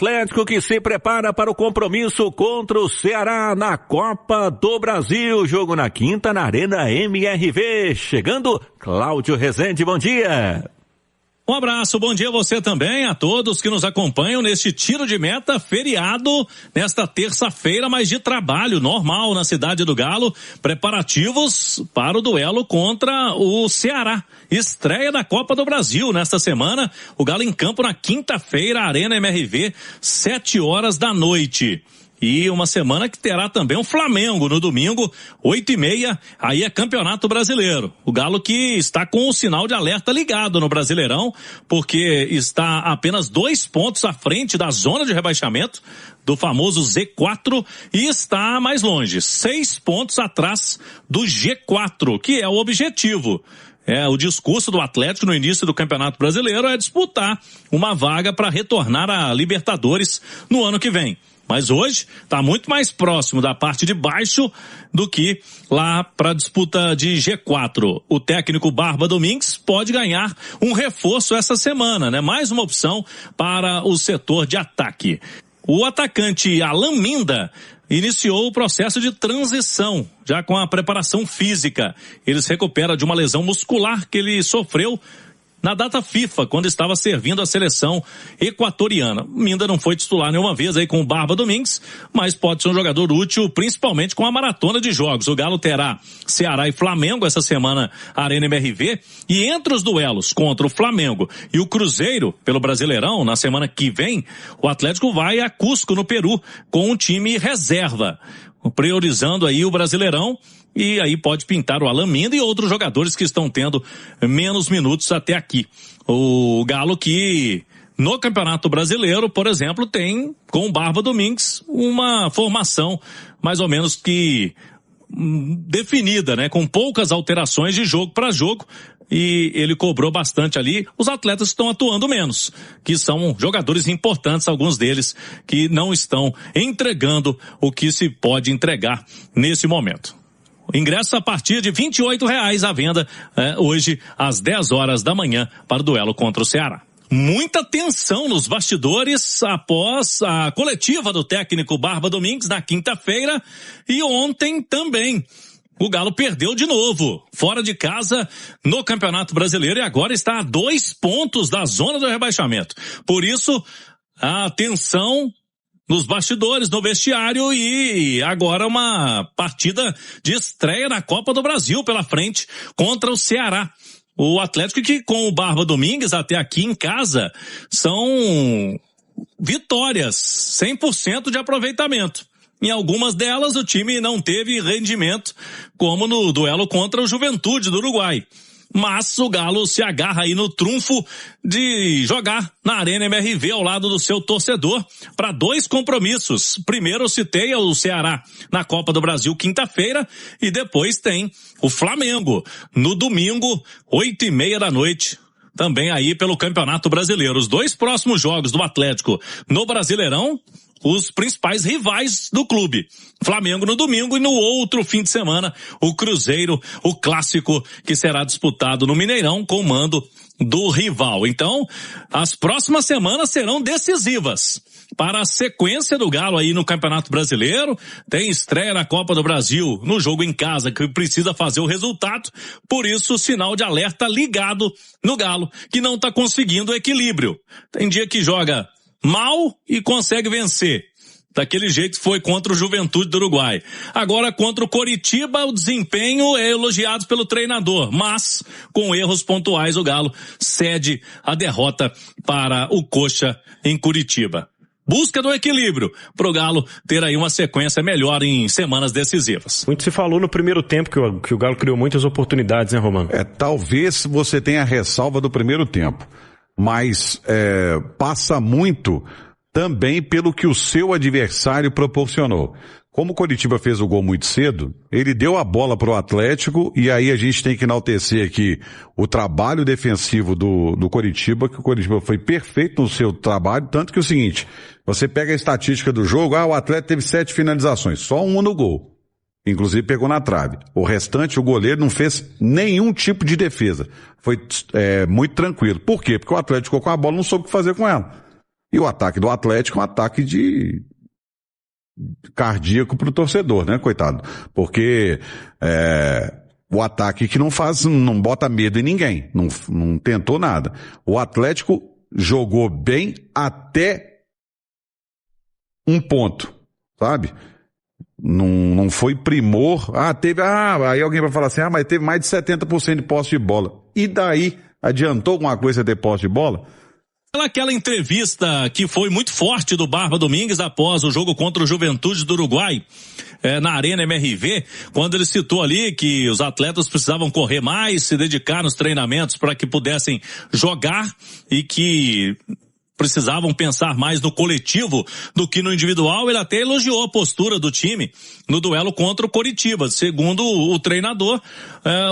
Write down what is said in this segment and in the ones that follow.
Atlético que se prepara para o compromisso contra o Ceará na Copa do Brasil. Jogo na quinta na Arena MRV. Chegando, Cláudio Rezende, bom dia. Um abraço, bom dia a você também, a todos que nos acompanham neste tiro de meta feriado, nesta terça-feira, mas de trabalho normal na Cidade do Galo, preparativos para o duelo contra o Ceará. Estreia da Copa do Brasil nesta semana, o Galo em campo na quinta-feira, Arena MRV, 7h. E uma semana que terá também um Flamengo no domingo, 8h30, aí é Campeonato Brasileiro. O Galo que está com o sinal de alerta ligado no Brasileirão, porque está apenas 2 pontos à frente da zona de rebaixamento, do famoso Z4, e está mais longe, 6 pontos atrás do G4, que é o objetivo. O discurso do Atlético no início do Campeonato Brasileiro é disputar uma vaga para retornar à Libertadores no ano que vem. Mas hoje está muito mais próximo da parte de baixo do que lá para a disputa de G4. O técnico Barba Domingues pode ganhar um reforço essa semana, né? Mais uma opção para o setor de ataque. O atacante Alan Minda iniciou o processo de transição, já com a preparação física. Ele se recupera de uma lesão muscular que ele sofreu na data FIFA, quando estava servindo a seleção equatoriana. Minda não foi titular nenhuma vez aí com o Barba Domingues, mas pode ser um jogador útil, principalmente com a maratona de jogos. O Galo terá Ceará e Flamengo essa semana, Arena MRV, e entre os duelos contra o Flamengo e o Cruzeiro, pelo Brasileirão, na semana que vem, o Atlético vai a Cusco, no Peru, com um time reserva, priorizando aí o Brasileirão. E aí pode pintar o Alan Minda e outros jogadores que estão tendo menos minutos até aqui. O Galo que no Campeonato Brasileiro, por exemplo, tem com o Barba Domingues uma formação mais ou menos que definida, né? Com poucas alterações de jogo para jogo. E ele cobrou bastante ali os atletas que estão atuando menos, que são jogadores importantes, alguns deles que não estão entregando o que se pode entregar nesse momento. Ingressos a partir de R$28 à venda hoje às 10h para o duelo contra o Ceará. Muita tensão nos bastidores após a coletiva do técnico Barba Domingues na quinta-feira e ontem também. O Galo perdeu de novo, fora de casa, no Campeonato Brasileiro e agora está a 2 pontos da zona do rebaixamento. Por isso, a tensão nos bastidores, no vestiário e agora uma partida de estreia na Copa do Brasil pela frente contra o Ceará. O Atlético que com o Barba Domingues até aqui em casa são vitórias, 100% de aproveitamento. Em algumas delas o time não teve rendimento, como no duelo contra o Juventude do Uruguai. Mas o Galo se agarra aí no trunfo de jogar na Arena MRV ao lado do seu torcedor para 2 compromissos. Primeiro eu citei o Ceará na Copa do Brasil quinta-feira e depois tem o Flamengo no domingo, 8h30, também aí pelo Campeonato Brasileiro. Os 2 próximos jogos do Atlético no Brasileirão, os principais rivais do clube. Flamengo no domingo e no outro fim de semana, o Cruzeiro, o clássico que será disputado no Mineirão com o mando do rival. Então, as próximas semanas serão decisivas para a sequência do Galo aí no Campeonato Brasileiro. Tem estreia na Copa do Brasil no jogo em casa que precisa fazer o resultado. Por isso, o sinal de alerta ligado no Galo, que não está conseguindo equilíbrio. Tem dia que joga mal e consegue vencer. Daquele jeito foi contra o Juventude do Uruguai. Agora contra o Coritiba o desempenho é elogiado pelo treinador, mas com erros pontuais o Galo cede a derrota para o Coxa em Curitiba. Busca do equilíbrio para o Galo ter aí uma sequência melhor em semanas decisivas. Muito se falou no primeiro tempo que o Galo criou muitas oportunidades, né, Romano? Talvez você tenha a ressalva do primeiro tempo, mas passa muito também pelo que o seu adversário proporcionou. Como o Coritiba fez o gol muito cedo, ele deu a bola para o Atlético e aí a gente tem que enaltecer aqui o trabalho defensivo do Coritiba, que o Coritiba foi perfeito no seu trabalho, tanto que é o seguinte, você pega a estatística do jogo, o Atlético teve 7 finalizações, só 1 no gol. Inclusive pegou na trave. O restante, o goleiro não fez nenhum tipo de defesa. Foi muito tranquilo. Por quê? Porque o Atlético ficou com a bola e não soube o que fazer com ela. E o ataque do Atlético é um ataque de cardíaco pro torcedor, né, coitado? Porque o ataque que não bota medo em ninguém, não tentou nada. O Atlético jogou bem até um ponto, sabe? Não foi primor. Aí alguém vai falar assim, mas teve mais de 70% de posse de bola. E daí? Adiantou alguma coisa ter posse de bola? Aquela entrevista que foi muito forte do Barba Domingues após o jogo contra o Juventude do Uruguai, na Arena MRV, quando ele citou ali que os atletas precisavam correr mais, se dedicar nos treinamentos para que pudessem jogar e que precisavam pensar mais no coletivo do que no individual. Ele até elogiou a postura do time no duelo contra o Coritiba. Segundo o treinador,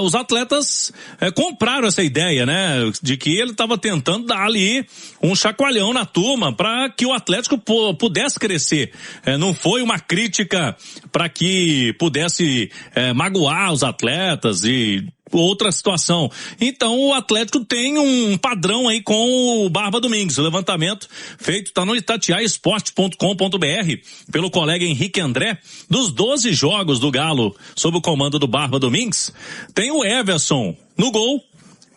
os atletas compraram essa ideia, né, de que ele estava tentando dar ali um chacoalhão na turma para que o Atlético pudesse crescer. Não foi uma crítica para que pudesse magoar os atletas e outra situação. Então o Atlético tem um padrão aí com o Barba Domingues. O levantamento feito está no itatiaesporte.com.br pelo colega Henrique André. Dos 12 jogos do Galo sob o comando do Barba Domingues, tem o Everson no gol,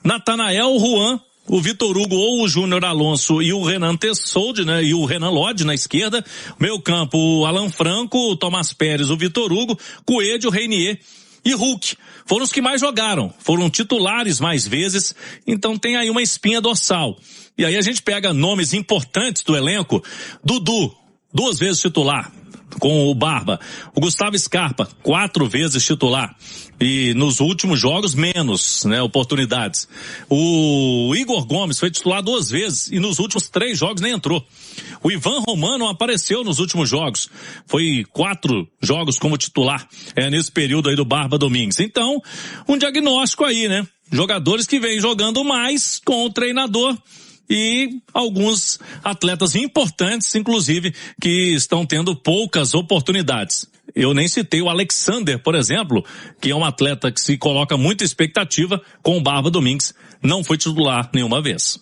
Natanael, Juan, o Vitor Hugo ou o Júnior Alonso e o Renan Tessoldi, né? E o Renan Lodge na esquerda. Meio campo, o Alan Franco, o Tomás Pérez, o Vitor Hugo, Coelho, Reinier e Hulk. Foram os que mais jogaram, foram titulares mais vezes, então tem aí uma espinha dorsal. E aí a gente pega nomes importantes do elenco. Dudu, 2 vezes titular com o Barba. O Gustavo Scarpa, 4 vezes titular. E nos últimos jogos, menos, né, oportunidades. O Igor Gomes foi titular 2 vezes e nos últimos 3 jogos nem entrou. O Ivan Romano apareceu nos últimos jogos. Foi 4 jogos como titular nesse período aí do Barba Domingues. Então, um diagnóstico aí, né? Jogadores que vêm jogando mais com o treinador e alguns atletas importantes, inclusive, que estão tendo poucas oportunidades. Eu nem citei o Alexander, por exemplo, que é um atleta que se coloca muita expectativa com o Barba Domingues. Não foi titular nenhuma vez.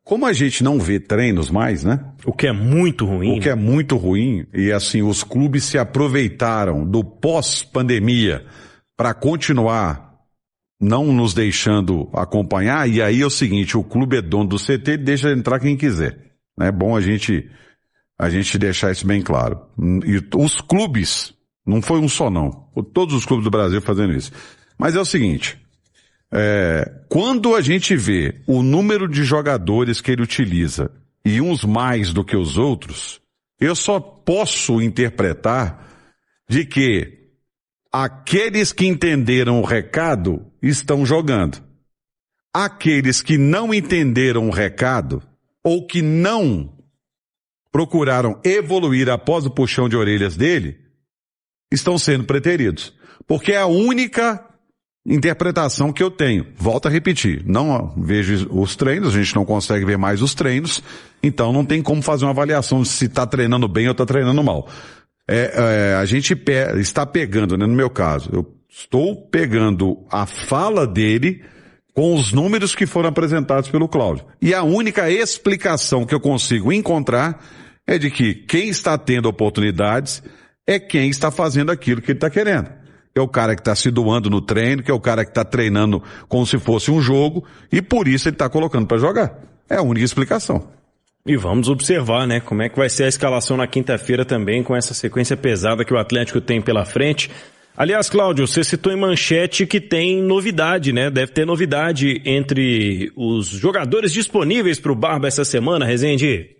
Como a gente não vê treinos mais, né? O que é muito ruim. O que é muito ruim, e assim, os clubes se aproveitaram do pós-pandemia para continuar não nos deixando acompanhar, e aí é o seguinte, o clube é dono do CT, deixa entrar quem quiser. É bom a gente deixar isso bem claro. E os clubes, não foi um só não, todos os clubes do Brasil fazendo isso. Mas é o seguinte, quando a gente vê o número de jogadores que ele utiliza e uns mais do que os outros, eu só posso interpretar de que aqueles que entenderam o recado estão jogando. Aqueles que não entenderam o recado ou que não procuraram evoluir após o puxão de orelhas dele estão sendo preteridos. Porque é a única interpretação que eu tenho. Volto a repetir, não vejo os treinos, a gente não consegue ver mais os treinos, então não tem como fazer uma avaliação de se está treinando bem ou está treinando mal. A gente está pegando, né, no meu caso, eu estou pegando a fala dele com os números que foram apresentados pelo Cláudio. E a única explicação que eu consigo encontrar é de que quem está tendo oportunidades é quem está fazendo aquilo que ele está querendo. É o cara que está se doando no treino, que é o cara que está treinando como se fosse um jogo, e por isso ele está colocando para jogar. É a única explicação. E vamos observar, né, como é que vai ser a escalação na quinta-feira também, com essa sequência pesada que o Atlético tem pela frente. Aliás, Cláudio, você citou em manchete que tem novidade, né? Deve ter novidade entre os jogadores disponíveis para o Barba essa semana, Rezende.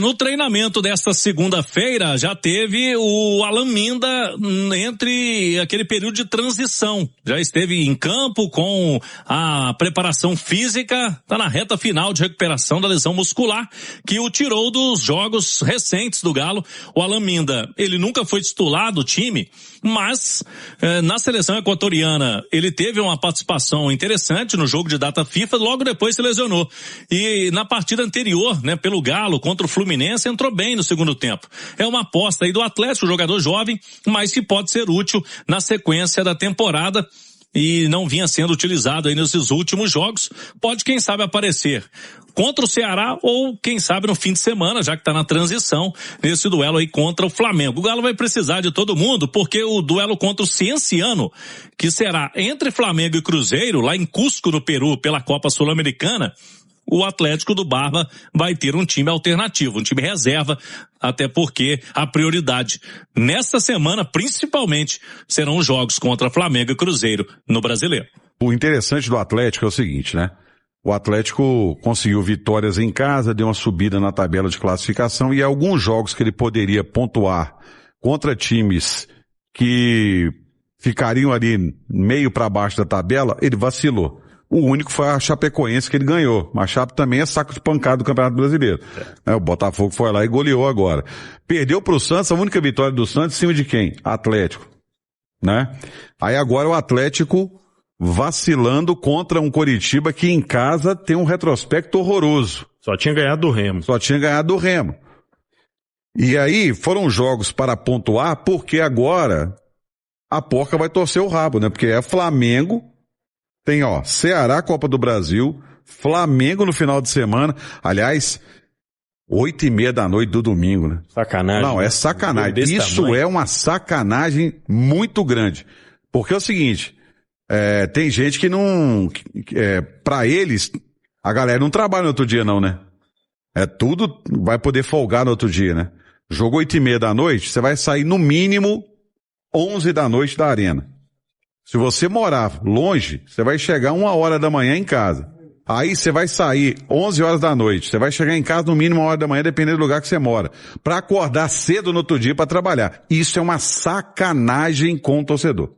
No treinamento desta segunda-feira já teve o Alan Minda entre aquele período de transição. Já esteve em campo com a preparação física, tá na reta final de recuperação da lesão muscular que o tirou dos jogos recentes do Galo. O Alan Minda, ele nunca foi titular do time, mas na seleção equatoriana ele teve uma participação interessante no jogo de data FIFA, logo depois se lesionou. E na partida anterior, né, pelo Galo contra o Fluminense, entrou bem no segundo tempo. É uma aposta aí do Atlético, jogador jovem, mas que pode ser útil na sequência da temporada. e não vinha sendo utilizado aí nesses últimos jogos. Pode, quem sabe, aparecer contra o Ceará ou, quem sabe, no fim de semana, já que está na transição, nesse duelo aí contra o Flamengo. O Galo vai precisar de todo mundo, porque o duelo contra o Cienciano, que será entre Flamengo e Cruzeiro, lá em Cusco, no Peru, pela Copa Sul-Americana, o Atlético do Barba vai ter um time alternativo, um time reserva, até porque a prioridade nesta semana, principalmente, serão os jogos contra Flamengo e Cruzeiro no Brasileiro. O interessante do Atlético é o seguinte, né? O Atlético conseguiu vitórias em casa, deu uma subida na tabela de classificação e alguns jogos que ele poderia pontuar contra times que ficariam ali meio para baixo da tabela, ele vacilou. O único foi a Chapecoense que ele ganhou. Mas a Chape também é saco de pancada do Campeonato Brasileiro. O Botafogo foi lá e goleou agora. Perdeu pro Santos, a única vitória do Santos em cima de quem? Atlético. Né? Aí agora o Atlético vacilando contra um Coritiba que em casa tem um retrospecto horroroso. Só tinha ganhado do Remo. E aí foram jogos para pontuar porque agora a porca vai torcer o rabo, né? Porque é Flamengo, tem Ceará, Copa do Brasil, Flamengo no final de semana. Aliás, 8h30 da noite do domingo, né? Sacanagem. Não, é sacanagem. Isso tamanho. É uma sacanagem muito grande. Porque é o seguinte, tem gente que não, pra eles, a galera não trabalha no outro dia não, né? Tudo vai poder folgar no outro dia, né? Jogo 8h30 da noite, você vai sair no mínimo 11 da noite da arena. Se você morar longe, você vai chegar 1h da manhã em casa. Aí você vai sair 11 horas da noite, você vai chegar em casa no mínimo 1h da manhã, dependendo do lugar que você mora, pra acordar cedo no outro dia pra trabalhar. Isso é uma sacanagem com o torcedor.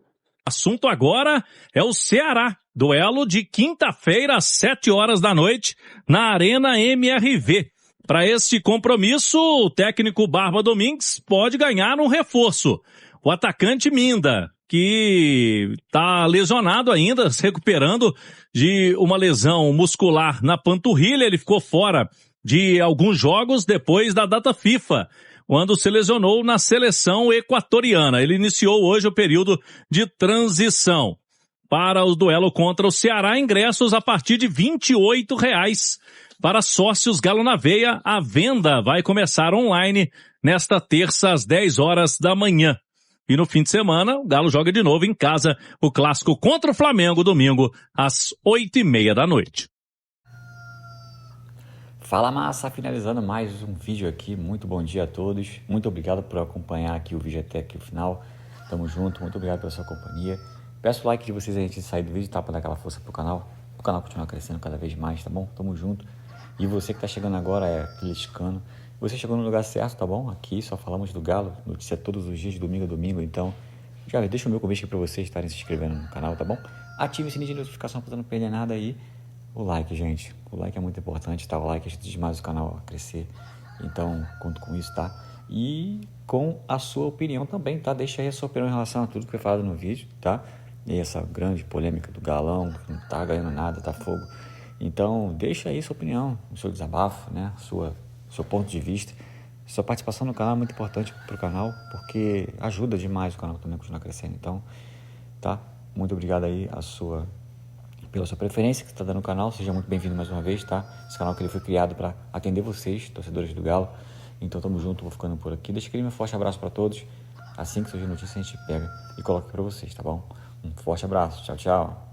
Assunto agora é o Ceará. Duelo de quinta-feira às 7h da noite na Arena MRV. Para este compromisso, o técnico Barba Domingues pode ganhar um reforço. O atacante Minda, que está lesionado ainda, se recuperando de uma lesão muscular na panturrilha. Ele ficou fora de alguns jogos depois da data FIFA, quando se lesionou na seleção equatoriana. Ele iniciou hoje o período de transição. Para o duelo contra o Ceará, ingressos a partir de R$28 para sócios Galo na Veia. A venda vai começar online nesta terça às 10h da manhã. E no fim de semana, o Galo joga de novo em casa o clássico contra o Flamengo, domingo, às 8h30 da noite. Fala massa, finalizando mais um vídeo aqui, muito bom dia a todos, muito obrigado por acompanhar aqui o vídeo até aqui o final, tamo junto, muito obrigado pela sua companhia, peço o like de vocês antes de sair do vídeo, tá, para dar aquela força pro canal continuar crescendo cada vez mais, tá bom? Tamo junto, e você que tá chegando agora criticando, você chegou no lugar certo, tá bom? Aqui só falamos do Galo, notícia todos os dias, de domingo a domingo, então já deixa o meu convite aqui pra vocês estarem se inscrevendo no canal, tá bom? Ative o sininho de notificação pra não perder nada aí. O like, gente, o like é muito importante, tá? O like ajuda demais o canal a crescer, então conto com isso, tá? E com a sua opinião também, tá? Deixa aí a sua opinião em relação a tudo que foi falado no vídeo, tá? E essa grande polêmica do Galão, que não tá ganhando nada, tá fogo. Então, deixa aí sua opinião, o seu desabafo, né? Seu ponto de vista. Sua participação no canal é muito importante pro canal, porque ajuda demais o canal também a continuar crescendo, então, tá? Muito obrigado aí pela sua preferência que está dando no canal, seja muito bem-vindo mais uma vez, tá? Esse canal que ele foi criado para atender vocês, torcedores do Galo. Então tamo junto, vou ficando por aqui. Deixa aquele meu forte abraço para todos. Assim que surgir notícia a gente pega e coloca para vocês, tá bom? Um forte abraço, tchau, tchau.